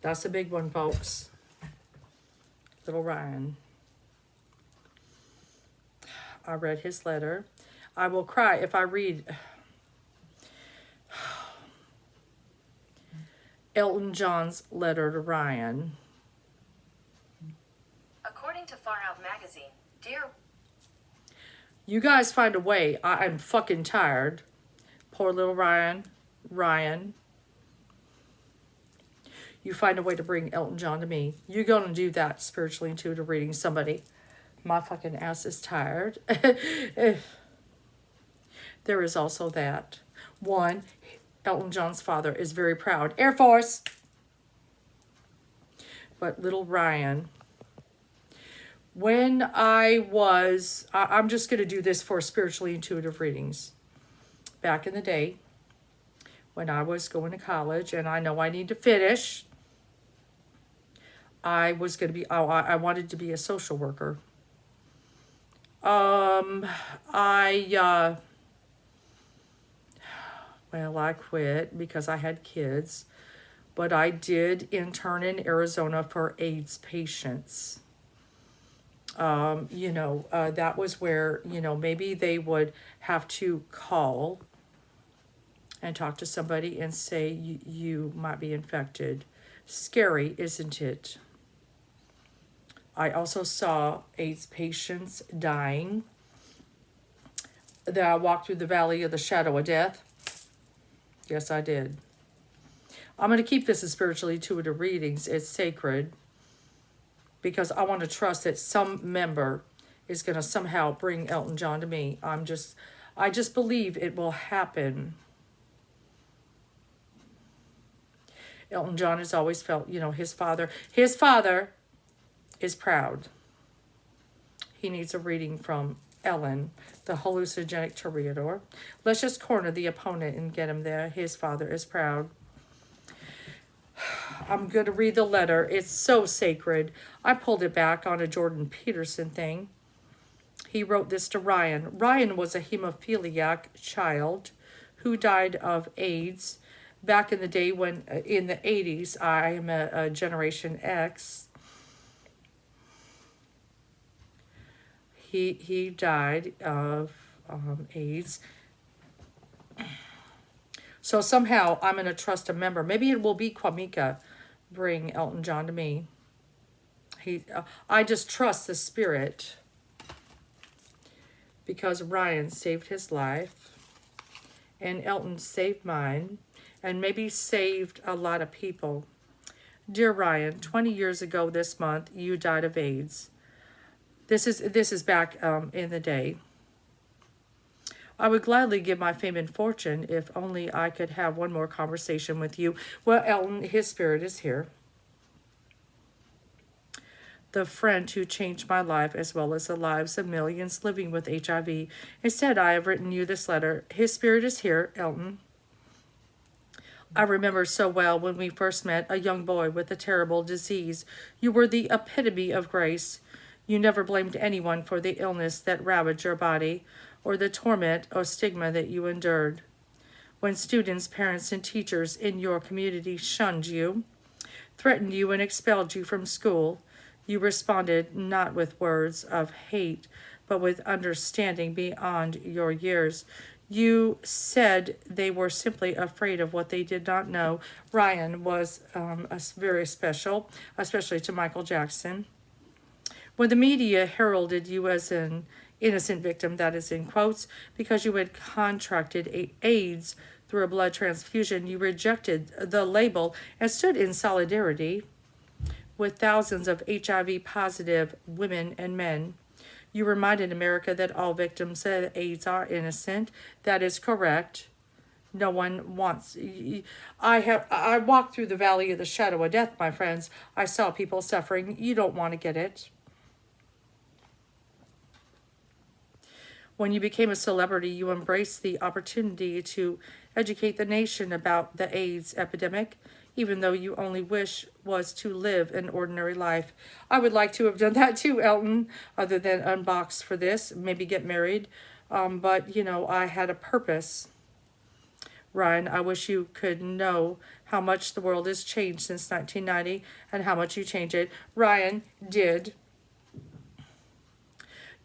That's a big one, folks. Little Ryan. I read his letter. I will cry if I read Elton John's letter to Ryan. According to Far Out Magazine, dear... You guys find a way. I'm fucking tired. Poor little Ryan. Ryan. You find a way to bring Elton John to me. You're going to do that spiritually intuitive reading somebody. My fucking ass is tired. There is also that. One, Elton John's father is very proud. Air Force! But little Ryan, when I'm just going to do this for spiritually intuitive readings. Back in the day, when I was going to college, and I know I need to finish, I wanted to be a social worker. I quit because I had kids, but I did intern in Arizona for AIDS patients. That was where, maybe they would have to call and talk to somebody and say, you might be infected. Scary, isn't it? I also saw AIDS patients dying. That I walked through the valley of the shadow of death. Yes, I did. I'm going to keep this as spiritually intuitive readings. It's sacred. Because I want to trust that some member is going to somehow bring Elton John to me. I just believe it will happen. Elton John has always felt, his father is proud. He needs a reading from Ellen, the hallucinogenic toreador. Let's just corner the opponent and get him there. His father is proud. I'm going to read the letter. It's so sacred. I pulled it back on a Jordan Peterson thing. He wrote this to Ryan. Ryan was a hemophiliac child who died of AIDS back in the day when, in the 80s, I am a Generation X. He died of AIDS. So somehow I'm going to trust a member. Maybe it will be Kwamika bring Elton John to me. I just trust the spirit because Ryan saved his life and Elton saved mine and maybe saved a lot of people. Dear Ryan, 20 years ago this month, you died of AIDS. This is back in the day. I would gladly give my fame and fortune if only I could have one more conversation with you. Well, Elton, his spirit is here. The friend who changed my life as well as the lives of millions living with HIV. Instead, I have written you this letter. His spirit is here, Elton. I remember so well when we first met, a young boy with a terrible disease. You were the epitome of grace. You never blamed anyone for the illness that ravaged your body or the torment or stigma that you endured. When students, parents, and teachers in your community shunned you, threatened you, and expelled you from school, you responded not with words of hate, but with understanding beyond your years. You said they were simply afraid of what they did not know. Ryan was very special, especially to Michael Jackson. When the media heralded you as an innocent victim, that is in quotes, because you had contracted AIDS through a blood transfusion, you rejected the label and stood in solidarity with thousands of HIV-positive women and men. You reminded America that all victims of AIDS are innocent. That is correct. No one wants... I walked through the valley of the shadow of death, my friends. I saw people suffering. You don't want to get it. When you became a celebrity, you embraced the opportunity to educate the nation about the AIDS epidemic, even though you only wish was to live an ordinary life. I would like to have done that too, Elton, other than unbox for this, maybe get married. But, I had a purpose. Ryan, I wish you could know how much the world has changed since 1990 and how much you change it. Ryan did.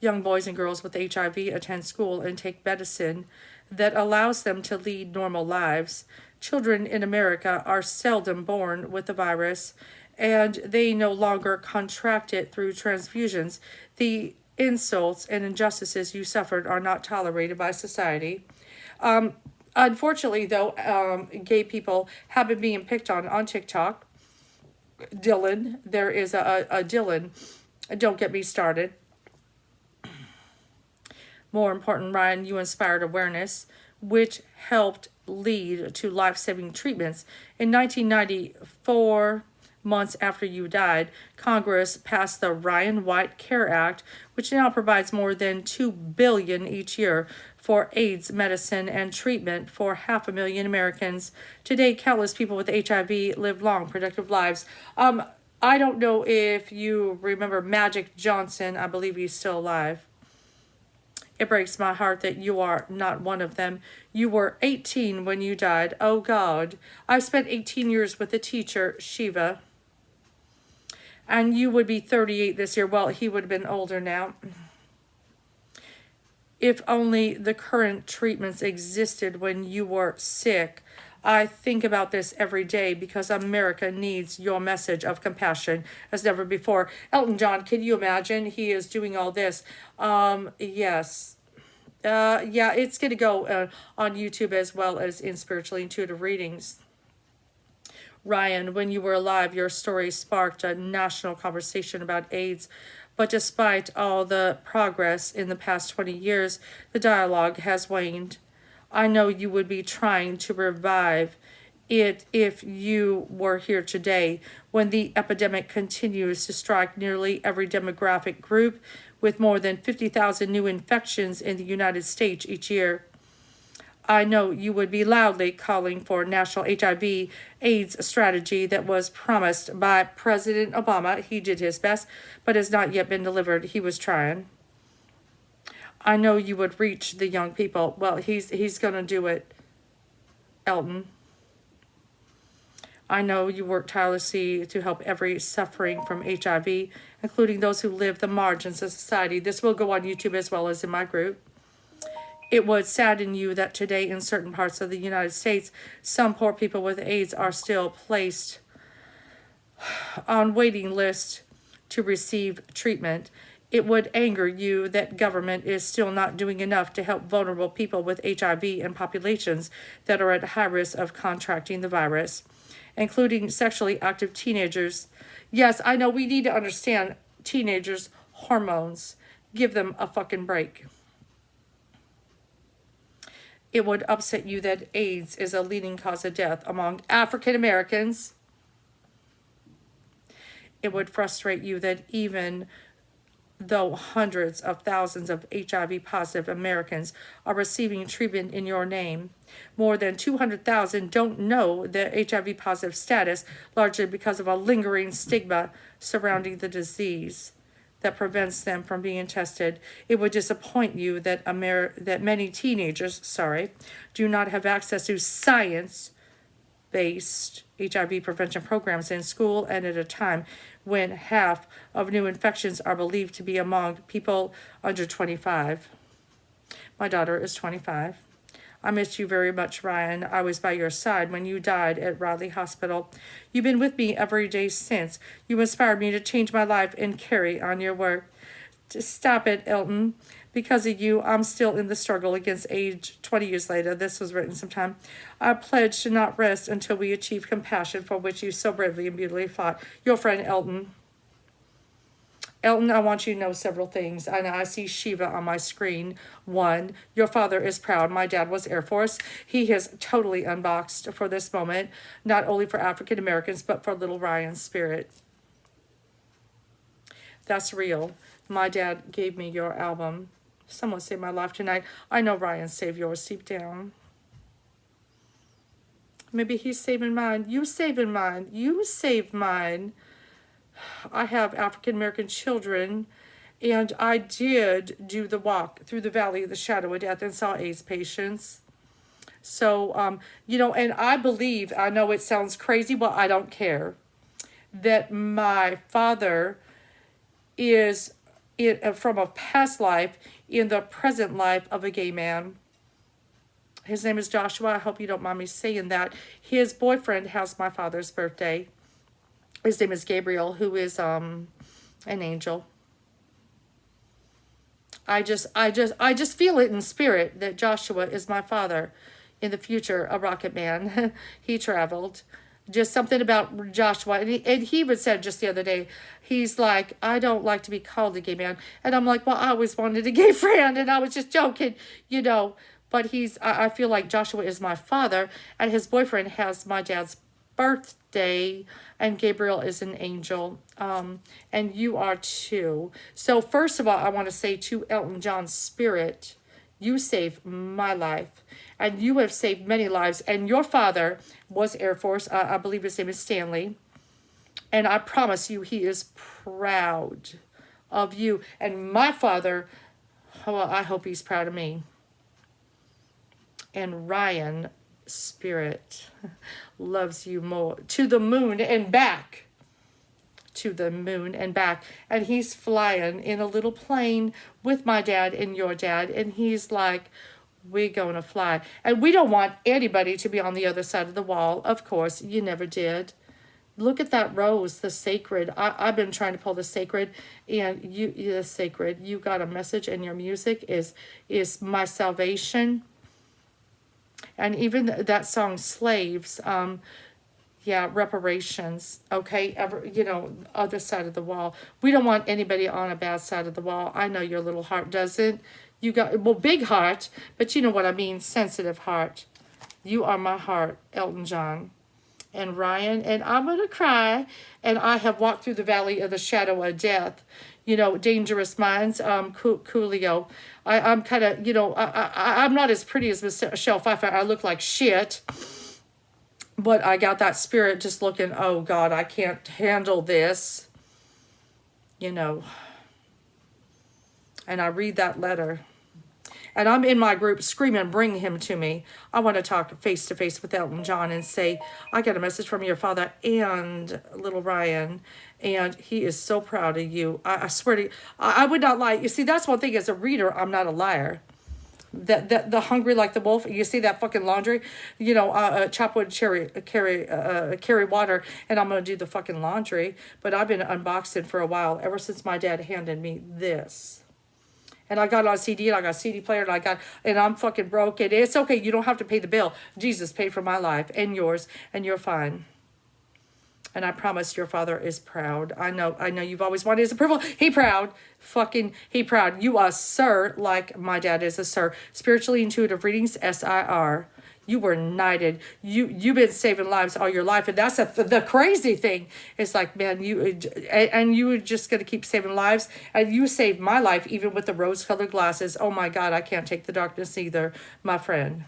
Young boys and girls with HIV attend school and take medicine that allows them to lead normal lives. Children in America are seldom born with the virus, and they no longer contract it through transfusions. The insults and injustices you suffered are not tolerated by society. Unfortunately, though, gay people have been being picked on TikTok. Dylan, there is a Dylan. Don't get me started. More important, Ryan, you inspired awareness, which helped lead to life-saving treatments. In 1994, months after you died, Congress passed the Ryan White Care Act, which now provides more than $2 billion each year for AIDS medicine and treatment for 500,000 Americans. Today, countless people with HIV live long, productive lives. I don't know if you remember Magic Johnson. I believe he's still alive. It breaks my heart that you are not one of them. You were 18 when you died. Oh God. I've spent 18 years with the teacher, Shiva. And you would be 38 this year. Well, he would have been older now. If only the current treatments existed when you were sick. I think about this every day because America needs your message of compassion as never before. Elton John, can you imagine? He is doing all this. Yes. Yeah, it's going to go on YouTube as well as in Spiritually Intuitive Readings. Ryan, when you were alive, your story sparked a national conversation about AIDS. But despite all the progress in the past 20 years, the dialogue has waned. I know you would be trying to revive it if you were here today when the epidemic continues to strike nearly every demographic group with more than 50,000 new infections in the United States each year. I know you would be loudly calling for a national HIV/AIDS strategy that was promised by President Obama. He did his best, but has not yet been delivered. He was trying. I know you would reach the young people. Well, he's going to do it, Elton. I know you work tirelessly to help every suffering from HIV, including those who live the margins of society. This will go on YouTube as well as in my group. It would sadden you that today in certain parts of the United States, some poor people with AIDS are still placed on waiting lists to receive treatment. It would anger you that government is still not doing enough to help vulnerable people with HIV and populations that are at high risk of contracting the virus, including sexually active teenagers. Yes, I know we need to understand teenagers' hormones. Give them a fucking break. It would upset you that AIDS is a leading cause of death among African Americans. It would frustrate you that even though hundreds of thousands of HIV positive Americans are receiving treatment in your name, more than 200,000 don't know their HIV positive status, largely because of a lingering stigma surrounding the disease that prevents them from being tested. It would disappoint you that that many teenagers, do not have access to science-based HIV prevention programs in school and at a time when half of new infections are believed to be among people under 25. My daughter is 25. I miss you very much, Ryan. I was by your side when you died at Riley Hospital. You've been with me every day since. You inspired me to change my life and carry on your work. Just stop it, Elton. Because of you, I'm still in the struggle against AIDS 20 years later. This was written sometime. I pledge to not rest until we achieve compassion for which you so bravely and beautifully fought. Your friend, Elton. Elton, I want you to know several things. I see Shiva on my screen. One, your father is proud. My dad was Air Force. He has totally unboxed for this moment, not only for African Americans, but for little Ryan's spirit. That's real. My dad gave me your album. Someone saved my life tonight. I know Ryan saved yours deep down. Maybe he's saving mine. You saving mine. You saved mine. I have African American children, and I did do the walk through the valley of the shadow of death and saw AIDS patients. So, and I believe, I know it sounds crazy, but I don't care, that my father is from a past life in the present life of a gay man. His name is Joshua. I hope you don't mind me saying that. His boyfriend has my father's birthday. His name is Gabriel, who is an angel. I just feel it in spirit that Joshua is my father in the future, a rocket man. He traveled. Just something about Joshua. And he even said just the other day, he's like, I don't like to be called a gay man. And I'm like, well, I always wanted a gay friend. And I was just joking, But I feel like Joshua is my father. And his boyfriend has my dad's birthday. And Gabriel is an angel. And you are too. So first of all, I want to say to Elton John's spirit, you saved my life, and you have saved many lives. And your father was Air Force. I believe his name is Stanley. And I promise you, he is proud of you. And my father, well, I hope he's proud of me. And Ryan, spirit, loves you more. To the moon and back. To the moon and back. And he's flying in a little plane with my dad and your dad. And he's like, we're going to fly. And we don't want anybody to be on the other side of the wall. Of course, you never did. Look at that rose, the sacred. I've been trying to pull the sacred, and the sacred. You got a message, and your music is my salvation. And even that song, Slaves, reparations, okay, other side of the wall. We don't want anybody on a bad side of the wall. I know your little heart doesn't. You got, well, big heart, but you know what I mean, sensitive heart. You are my heart, Elton John. And Ryan, and I'm going to cry, and I have walked through the valley of the shadow of death. Dangerous Minds, Coolio. I'm kind of, I'm not as pretty as Michelle Pfeiffer. I look like shit. But I got that spirit just looking, oh God, I can't handle this. And I read that letter. And I'm in my group screaming, bring him to me. I want to talk face to face with Elton John and say, I got a message from your father and little Ryan. And he is so proud of you. I swear to you, I would not lie. You see, that's one thing as a reader, I'm not a liar. The hungry like the wolf. You see that fucking laundry, chop wood, carry water, and I'm gonna do the fucking laundry. But I've been unboxing for a while, ever since my dad handed me this, and I got it on CD, and I got a CD player, and I'm fucking broke, and it's okay. You don't have to pay the bill. Jesus paid for my life and yours, and you're fine. And I promise your father is proud. I know you've always wanted his approval. He proud. He proud. You are sir, like my dad is a sir. Spiritually Intuitive Readings, SIR. You were knighted. You've been saving lives all your life. And that's the crazy thing. It's like, man, you were just going to keep saving lives. And you saved my life, even with the rose-colored glasses. Oh, my God, I can't take the darkness either, my friend.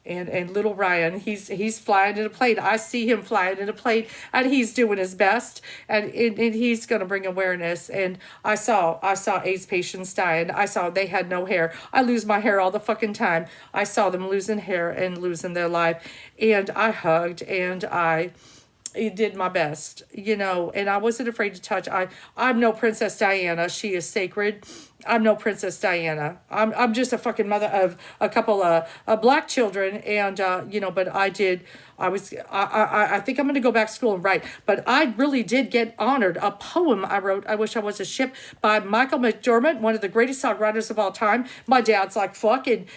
And little Ryan, he's flying in a plane. I see him flying in a plane, and he's doing his best, and he's going to bring awareness. And I saw AIDS patients dying. I saw they had no hair. I lose my hair all the fucking time. I saw them losing hair and losing their life, and I hugged and I did my best, and I wasn't afraid to touch. I'm no Princess Diana. She is sacred. I'm no Princess Diana. I'm just a fucking mother of a couple of black children, and but I think I'm going to go back to school and write. But I really did get honored. A poem I wrote, I Wish I Was a Ship, by Michael McDermott, one of the greatest songwriters of all time. My dad's like,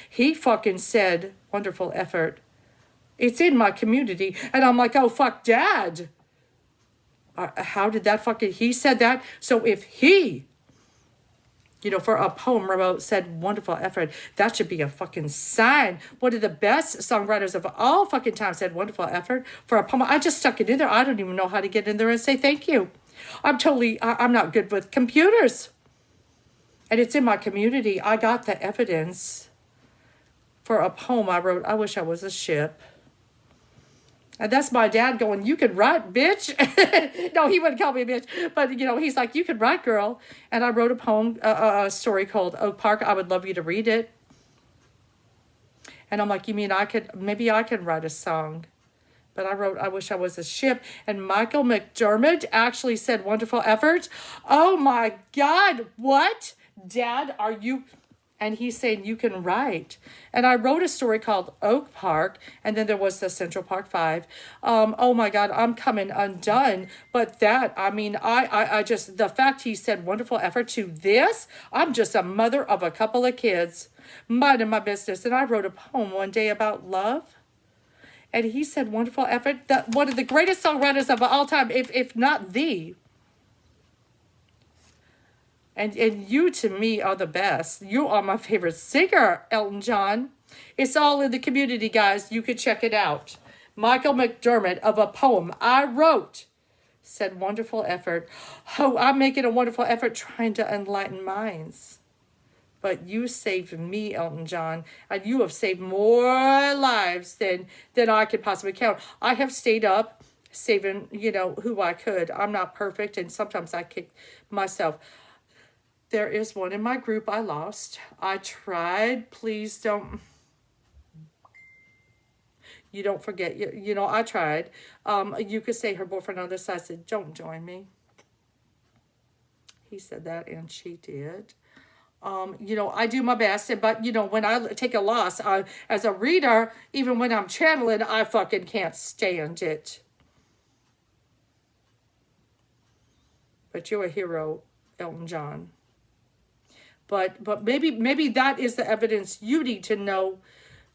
he fucking said, wonderful effort. It's in my community. And I'm like, oh, fuck, Dad. How did that he said that? So if he, for a poem wrote, said, wonderful effort, that should be a fucking sign. One of the best songwriters of all fucking time said, wonderful effort for a poem. I just stuck it in there. I don't even know how to get in there and say thank you. I'm not good with computers. And it's in my community. I got the evidence for a poem I wrote, I Wish I Was a Ship. And that's my dad going, you can write, bitch. No, he wouldn't call me a bitch. But, he's like, you can write, girl. And I wrote a poem, a story called Oak Park. I would love you to read it. And I'm like, you mean maybe I could write a song. But I wrote, I wish I was a ship. And Michael McDermott actually said, wonderful effort. Oh my God, what? Dad, are you? And he's saying, you can write. And I wrote a story called Oak Park, and then there was the Central Park Five. Oh my God, I'm coming undone. But that, I mean, I just, the fact he said wonderful effort to this, I'm just a mother of a couple of kids, minding my business. And I wrote a poem one day about love. And he said wonderful effort. That one of the greatest songwriters of all time, if not the. And you to me are the best. You are my favorite singer, Elton John. It's all in the community, guys. You could check it out. Michael McDermott of a poem I wrote said wonderful effort. Oh, I'm making a wonderful effort trying to enlighten minds. But you saved me, Elton John, and you have saved more lives than I could possibly count. I have stayed up saving, who I could. I'm not perfect, and sometimes I kick myself. There is one in my group I lost. I tried. Please don't. You don't forget. I tried. You could say her boyfriend on the side said, don't join me. He said that, and she did. I do my best, but, when I take a loss, as a reader, even when I'm channeling, I fucking can't stand it. But you're a hero, Elton John. But maybe that is the evidence you need to know,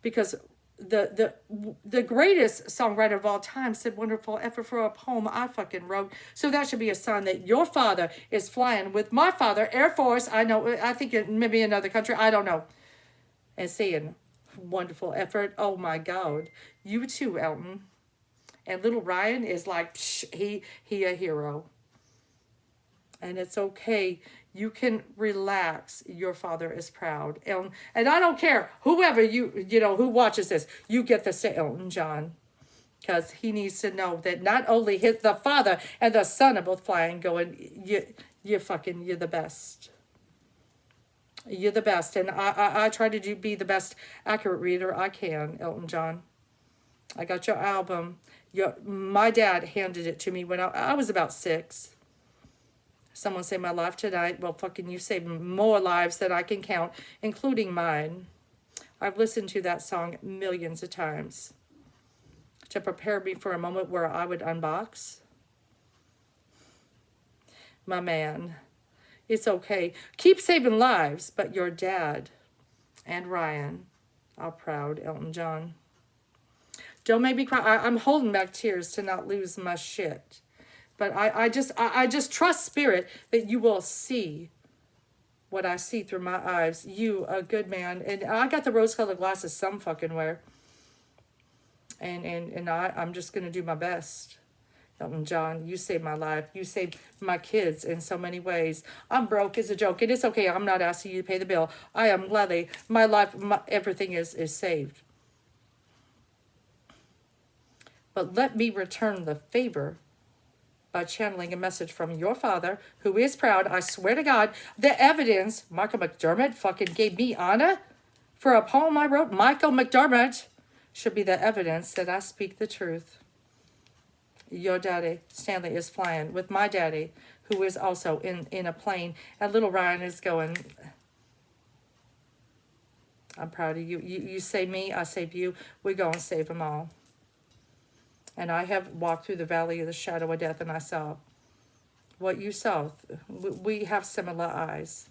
because the greatest songwriter of all time said wonderful effort for a poem I fucking wrote. So that should be a sign that your father is flying with my father, Air Force. I think maybe another country, I don't know. And saying wonderful effort. Oh my God. You too, Elton. And little Ryan is like, he a hero. And it's okay. You can relax. Your father is proud. And I don't care, whoever who watches this, you get this to Elton John. Because he needs to know that not only the father and the son are both flying, going, you're the best. You're the best. And I try to be the best accurate reader I can, Elton John. I got your album. My dad handed it to me when I was about 6. Someone saved my life tonight. Well, fucking you saved more lives than I can count, including mine. I've listened to that song millions of times to prepare me for a moment where I would unbox. My man, it's okay. Keep saving lives, but your dad and Ryan are proud, Elton John. Don't make me cry. I'm holding back tears to not lose my shit. But I just trust, Spirit, that you will see what I see through my eyes. You, a good man. And I got the rose-colored glasses some fucking wear. And I'm just going to do my best. Elton John, you saved my life. You saved my kids in so many ways. I'm broke is a joke. It is okay. I'm not asking you to pay the bill. I am gladly. My life, everything is saved. But let me return the favor by channeling a message from your father, who is proud. I swear to God, the evidence, Michael McDermott fucking gave me honor for a poem I wrote. Michael McDermott should be the evidence that I speak the truth. Your daddy, Stanley, is flying with my daddy, who is also in a plane. And little Ryan is going, I'm proud of you. You save me, I save you. We're going to save them all. And I have walked through the valley of the shadow of death, and I saw what you saw. We have similar eyes.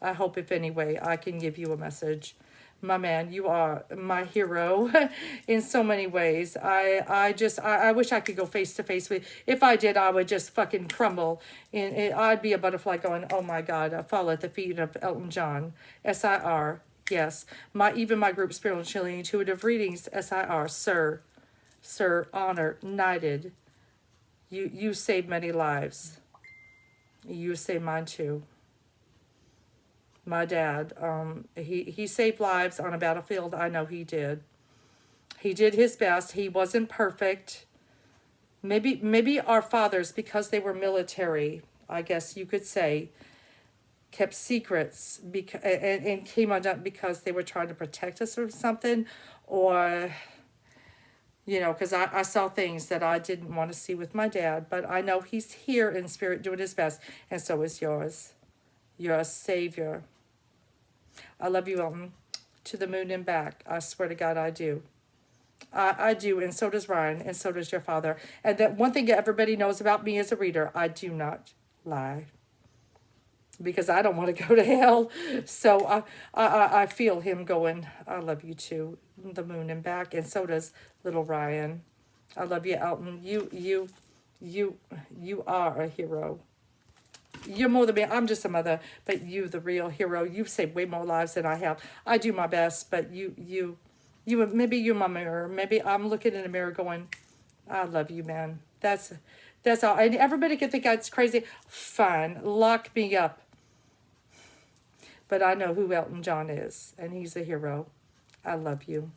I hope, if any way, I can give you a message. My man, you are my hero in so many ways. I wish I could go face to face with. If I did, I would just fucking crumble. And I'd be a butterfly going, oh my God, I fall at the feet of Elton John. SIR. Yes, even my group, Spiritual Chilling Intuitive Readings, SIR, sir, honored, knighted. You saved many lives. You saved mine too. My dad, he saved lives on a battlefield. I know he did. He did his best. He wasn't perfect. Maybe our fathers, because they were military, I guess you could say, kept secrets and came undone because they were trying to protect us from something, or because I saw things that I didn't want to see with my dad. But I know he's here in spirit doing his best, and so is yours. You're a savior. I love you, Elton. To the moon and back. I swear to God, I do. I do, and so does Ryan, and so does your father. And that one thing everybody knows about me as a reader, I do not lie. Because I don't want to go to hell. So I feel him going, I love you too. The moon and back, and so does little Ryan. I love you, Elton. You are a hero. You're more than me. I'm just a mother, but you, the real hero. You've saved way more lives than I have. I do my best, but you, maybe you're my mirror. Maybe I'm looking in the mirror going, I love you, man. That's all. And everybody can think it's crazy. Fine, lock me up. But I know who Elton John is, and he's a hero. I love you.